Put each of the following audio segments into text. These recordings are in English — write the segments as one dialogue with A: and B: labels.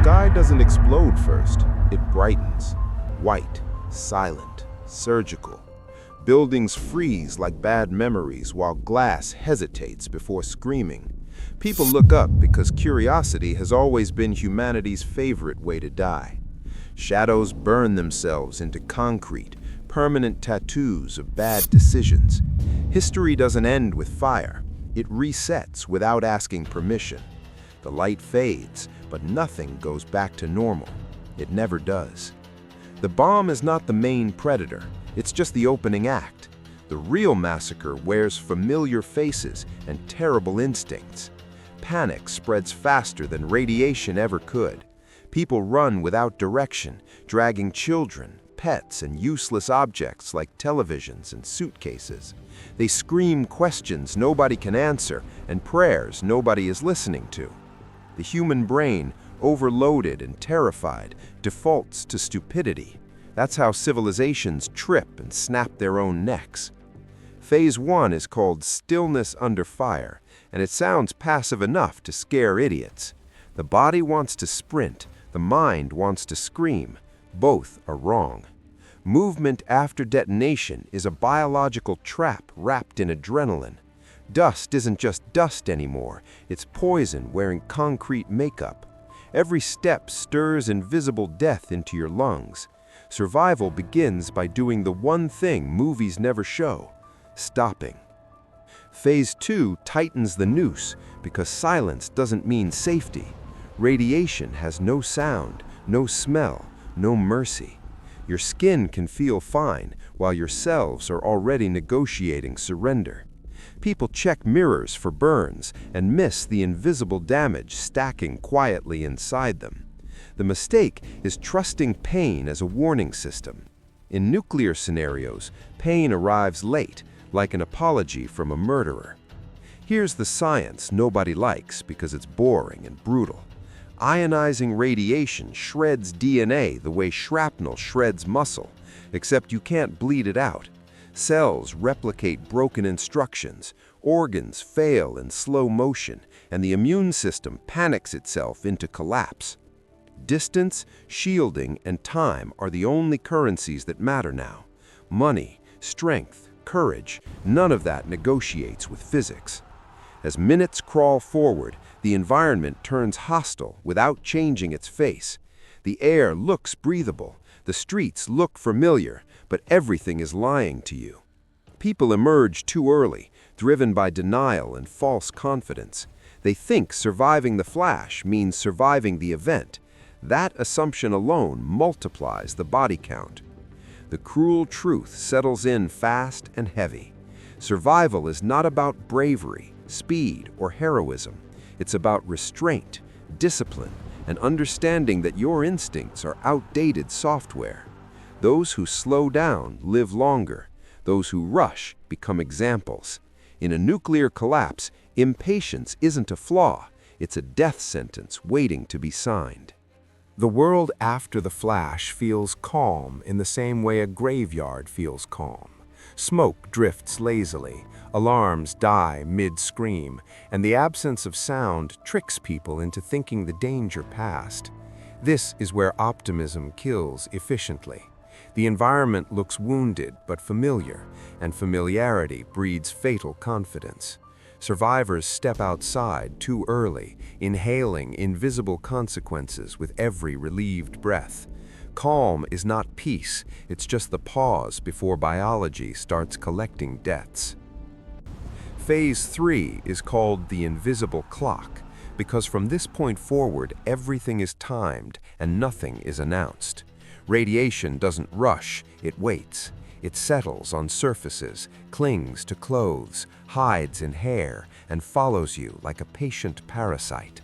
A: sky doesn't explode first, it brightens. White, silent, surgical. Buildings freeze like bad memories while glass hesitates before screaming. People look up because curiosity has always been humanity's favorite way to die. Shadows burn themselves into concrete, permanent tattoos of bad decisions. History doesn't end with fire. It resets without asking permission. The light fades, but nothing goes back to normal. It never does. The bomb is not the main predator. It's just the opening act. The real massacre wears familiar faces and terrible instincts. Panic spreads faster than radiation ever could. People run without direction, dragging children, pets, and useless objects like televisions and suitcases. They scream questions nobody can answer and prayers nobody is listening to. The human brain, overloaded and terrified, defaults to stupidity. That's how civilizations trip and snap their own necks. Phase 1 is called stillness under fire, and it sounds passive enough to scare idiots. The body wants to sprint, the mind wants to scream. Both are wrong. Movement after detonation is a biological trap wrapped in adrenaline. Dust isn't just dust anymore, it's poison wearing concrete makeup. Every step stirs invisible death into your lungs. Survival begins by doing the one thing movies never show: stopping. Phase 2 tightens the noose because silence doesn't mean safety. Radiation has no sound, no smell, no mercy. Your skin can feel fine while your cells are already negotiating surrender. People check mirrors for burns and miss the invisible damage stacking quietly inside them. The mistake is trusting pain as a warning system. In nuclear scenarios, pain arrives late, like an apology from a murderer. Here's the science nobody likes because it's boring and brutal. Ionizing radiation shreds DNA the way shrapnel shreds muscle, except you can't bleed it out. Cells replicate broken instructions, organs fail in slow motion, and the immune system panics itself into collapse. Distance, shielding, and time are the only currencies that matter now. Money, strength, courage, none of that negotiates with physics. As minutes crawl forward, the environment turns hostile without changing its face. The air looks breathable, the streets look familiar, but everything is lying to you. People emerge too early, driven by denial and false confidence. They think surviving the flash means surviving the event. That assumption alone multiplies the body count. The cruel truth settles in fast and heavy. Survival is not about bravery, speed, or heroism. It's about restraint, discipline, and understanding that your instincts are outdated software. Those who slow down live longer. Those who rush become examples. In a nuclear collapse, impatience isn't a flaw. It's a death sentence waiting to be signed. The world after the flash feels calm in the same way a graveyard feels calm. Smoke drifts lazily, alarms die mid-scream, and the absence of sound tricks people into thinking the danger passed. This is where optimism kills efficiently. The environment looks wounded but familiar, and familiarity breeds fatal confidence. Survivors step outside too early, inhaling invisible consequences with every relieved breath. Calm is not peace, it's just the pause before biology starts collecting debts. Phase 3 is called the invisible clock, because from this point forward, everything is timed and nothing is announced. Radiation doesn't rush, it waits. It settles on surfaces, clings to clothes, hides in hair, and follows you like a patient parasite.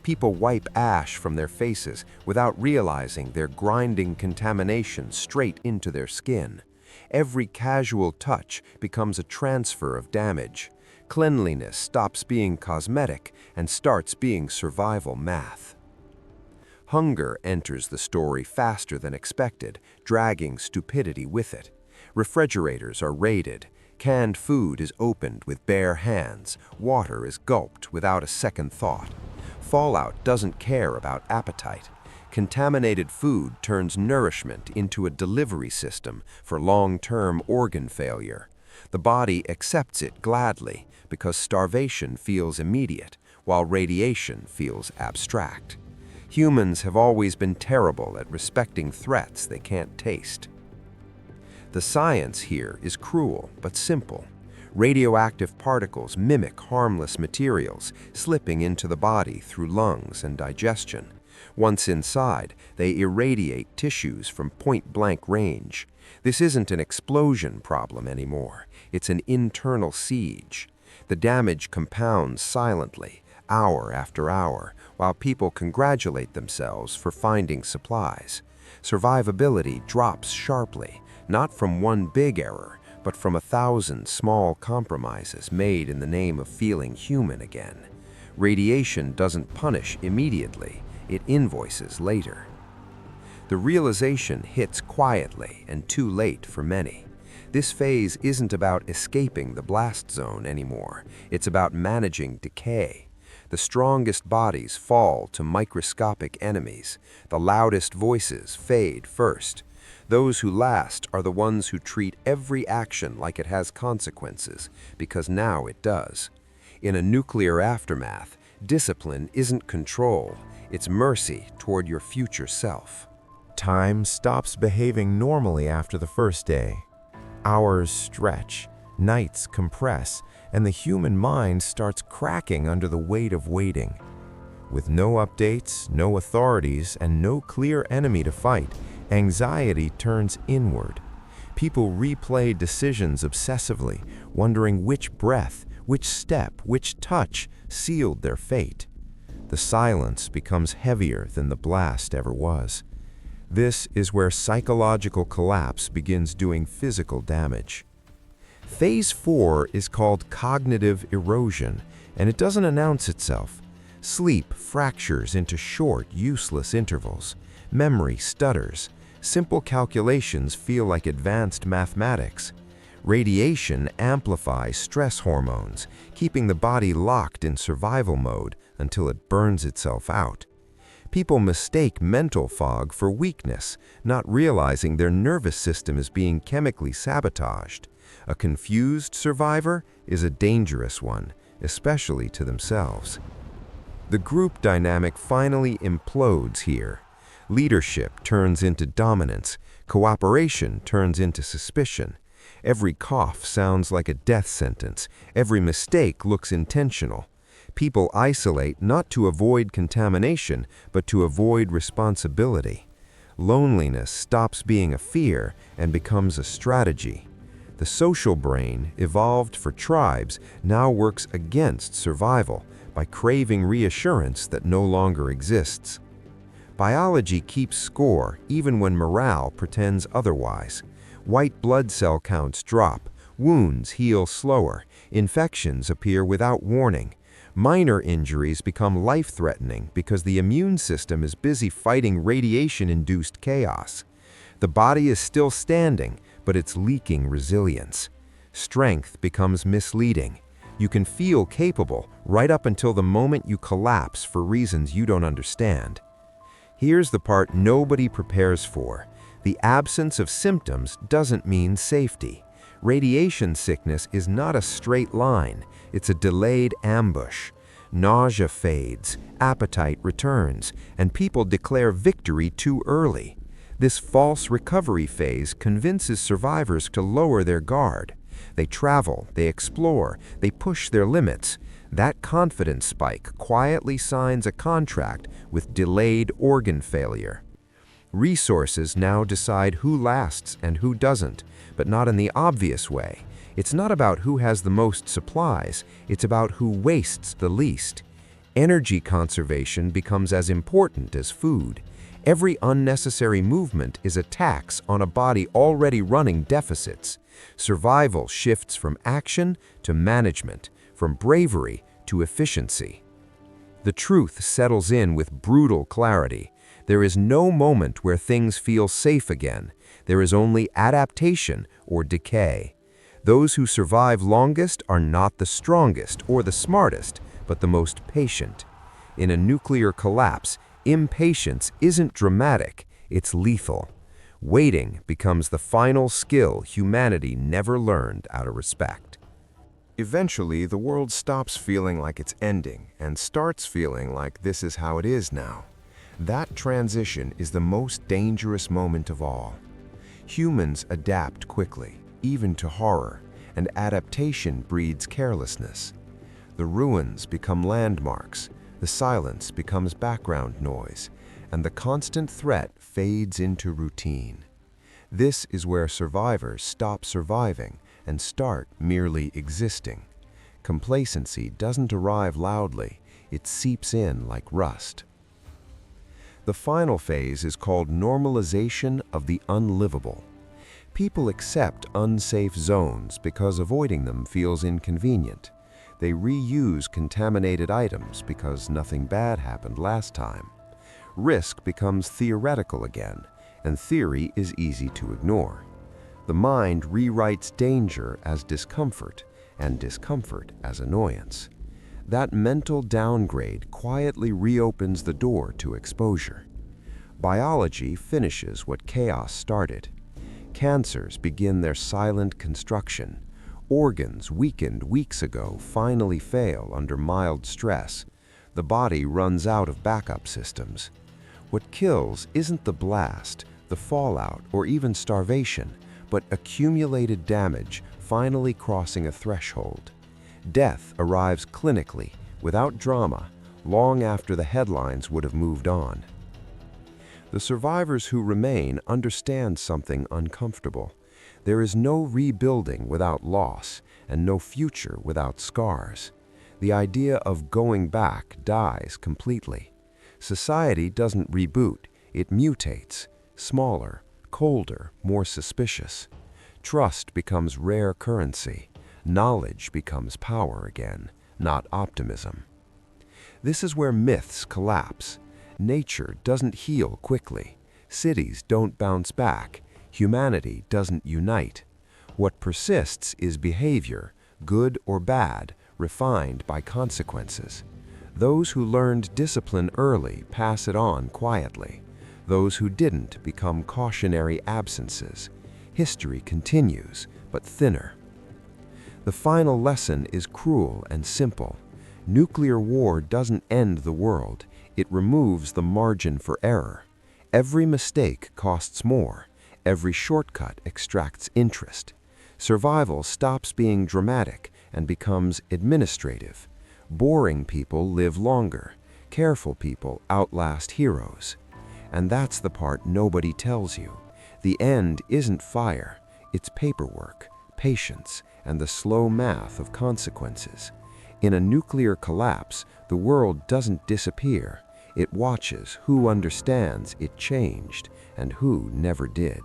A: People wipe ash from their faces without realizing they're grinding contamination straight into their skin. Every casual touch becomes a transfer of damage. Cleanliness stops being cosmetic and starts being survival math. Hunger enters the story faster than expected, dragging stupidity with it. Refrigerators are raided. Canned food is opened with bare hands. Water is gulped without a second thought. Fallout doesn't care about appetite.
B: Contaminated food turns nourishment into a delivery system for long-term organ failure. The body accepts it gladly because starvation feels immediate, while radiation feels abstract. Humans have always been terrible at respecting threats they can't taste. The science here is cruel but simple. Radioactive particles mimic harmless materials, slipping into the body through lungs and digestion. Once inside, they irradiate tissues from point-blank range. This isn't an explosion problem anymore. It's an internal siege. The damage compounds silently, hour after hour, while people congratulate themselves for finding supplies. Survivability drops sharply, not from one big error, but from 1,000 small compromises made in the name of feeling human again. Radiation doesn't punish immediately, it invoices later. The realization hits quietly and too late for many. This phase isn't about escaping the blast zone anymore, it's about managing decay. The strongest bodies fall to microscopic enemies. The loudest voices fade first. Those who last are the ones who treat every action like it has consequences, because now it does. In a nuclear aftermath, discipline isn't control, it's mercy toward your future self.
A: Time stops behaving normally after the first day. Hours stretch, nights compress, and the human mind starts cracking under the weight of waiting. With no updates, no authorities, and no clear enemy to fight, anxiety turns inward. People replay decisions obsessively, wondering which breath, which step, which touch sealed their fate. The silence becomes heavier than the blast ever was. This is where psychological collapse begins doing physical damage. Phase 4 is called cognitive erosion, and it doesn't announce itself. Sleep fractures into short, useless intervals. Memory stutters. Simple calculations feel like advanced mathematics. Radiation amplifies stress hormones, keeping the body locked in survival mode until it burns itself out. People mistake mental fog for weakness, not realizing their nervous system is being chemically sabotaged. A confused survivor is a dangerous one, especially to themselves. The group dynamic finally implodes here. Leadership turns into dominance. Cooperation turns into suspicion. Every cough sounds like a death sentence. Every mistake looks intentional. People isolate not to avoid contamination, but to avoid responsibility. Loneliness stops being a fear and becomes a strategy. The social brain, evolved for tribes, now works against survival by craving reassurance that no longer exists. Biology keeps score even when morale pretends otherwise. White blood cell counts drop, wounds heal slower, infections appear without warning. Minor injuries become life-threatening because the immune system is busy fighting radiation-induced chaos. The body is still standing, but it's leaking resilience. Strength becomes misleading. You can feel capable right up until the moment you collapse for reasons you don't understand. Here's the part nobody prepares for. The absence of symptoms doesn't mean safety. Radiation sickness is not a straight line, it's a delayed ambush. Nausea fades, appetite returns, and people declare victory too early. This false recovery phase convinces survivors to lower their guard. They travel, they explore, they push their limits. That confidence spike quietly signs a contract with delayed organ failure. Resources now decide who lasts and who doesn't, but not in the obvious way. It's not about who has the most supplies, it's about who wastes the least. Energy conservation becomes as important as food. Every unnecessary movement is a tax on a body already running deficits. Survival shifts from action to management, from bravery to efficiency. The truth settles in with brutal clarity. There is no moment where things feel safe again. There is only adaptation or decay. Those who survive longest are not the strongest or the smartest, but the most patient. In a nuclear collapse,
B: Impatience isn't dramatic, it's lethal. Waiting becomes the final skill humanity never learned out of respect.
A: Eventually, the world stops feeling like it's ending and starts feeling like this is how it is now. That transition is the most dangerous moment of all. Humans adapt quickly, even to horror, and adaptation breeds carelessness. The ruins become landmarks, the silence becomes background noise, and the constant threat fades into routine. This is where survivors stop surviving and start merely existing. Complacency doesn't arrive loudly, it seeps in like rust. The final phase is called normalization of the unlivable. People accept unsafe zones because avoiding them feels inconvenient. They reuse contaminated items because nothing bad happened last time. Risk becomes theoretical again, and theory is easy to ignore. The mind rewrites danger as discomfort, and discomfort as annoyance. That mental downgrade quietly reopens the door to exposure. Biology finishes what chaos started. Cancers begin their silent construction. Organs weakened weeks ago finally fail under mild stress. The body runs out of backup systems. What kills isn't the blast, the fallout, or even starvation, but accumulated damage finally crossing a threshold. Death arrives clinically, without drama, long after the headlines would have moved on. The survivors who remain understand something uncomfortable. There is no rebuilding without loss, and no future without scars. The idea of going back dies completely. Society doesn't reboot, it mutates, smaller, colder, more suspicious. Trust becomes rare currency. Knowledge becomes power again, not optimism. This is where myths collapse. Nature doesn't heal quickly. Cities don't bounce back. Humanity doesn't unite. What persists is behavior, good or bad, refined by consequences. Those who learned discipline early pass it on quietly. Those who didn't become cautionary absences. History continues, but thinner. The final lesson is cruel and simple. Nuclear war doesn't end the world. It removes the margin for error. Every mistake costs more. Every shortcut extracts interest. Survival stops being dramatic and becomes administrative. Boring people live longer. Careful people outlast heroes. And that's the part nobody tells you. The end isn't fire. It's paperwork, patience, and the slow math of consequences. In a nuclear collapse, the world doesn't disappear. It watches who understands it changed and who never did.